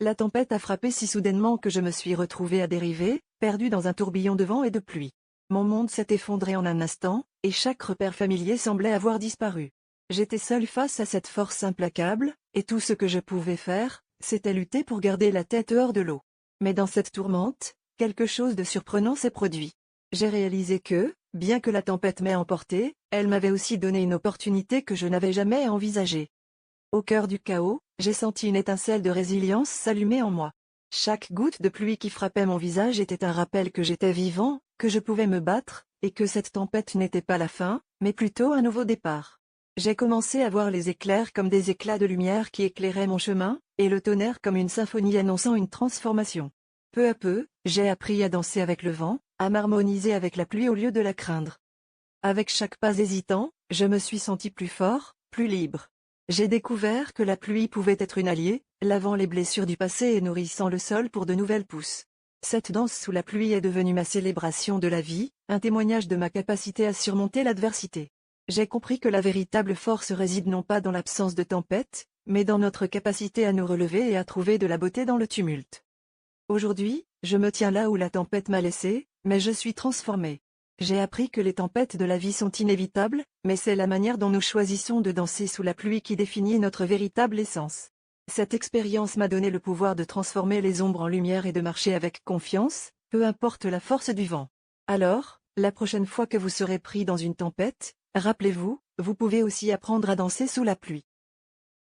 La tempête a frappé si soudainement que je me suis retrouvée à dériver, perdue dans un tourbillon de vent et de pluie. Mon monde s'est effondré en un instant, et chaque repère familier semblait avoir disparu. J'étais seule face à cette force implacable, et tout ce que je pouvais faire, c'était lutter pour garder la tête hors de l'eau. Mais dans cette tourmente, quelque chose de surprenant s'est produit. J'ai réalisé que, bien que la tempête m'ait emporté, elle m'avait aussi donné une opportunité que je n'avais jamais envisagée. Au cœur du chaos, j'ai senti une étincelle de résilience s'allumer en moi. Chaque goutte de pluie qui frappait mon visage était un rappel que j'étais vivant, que je pouvais me battre, et que cette tempête n'était pas la fin, mais plutôt un nouveau départ. J'ai commencé à voir les éclairs comme des éclats de lumière qui éclairaient mon chemin, et le tonnerre comme une symphonie annonçant une transformation. Peu à peu, j'ai appris à danser avec le vent, à m'harmoniser avec la pluie au lieu de la craindre. Avec chaque pas hésitant, je me suis senti plus fort, plus libre. J'ai découvert que la pluie pouvait être une alliée, lavant les blessures du passé et nourrissant le sol pour de nouvelles pousses. Cette danse sous la pluie est devenue ma célébration de la vie, un témoignage de ma capacité à surmonter l'adversité. J'ai compris que la véritable force réside non pas dans l'absence de tempête, mais dans notre capacité à nous relever et à trouver de la beauté dans le tumulte. Aujourd'hui, je me tiens là où la tempête m'a laissé, mais je suis transformé. J'ai appris que les tempêtes de la vie sont inévitables, mais c'est la manière dont nous choisissons de danser sous la pluie qui définit notre véritable essence. Cette expérience m'a donné le pouvoir de transformer les ombres en lumière et de marcher avec confiance, peu importe la force du vent. Alors, la prochaine fois que vous serez pris dans une tempête, rappelez-vous, vous pouvez aussi apprendre à danser sous la pluie.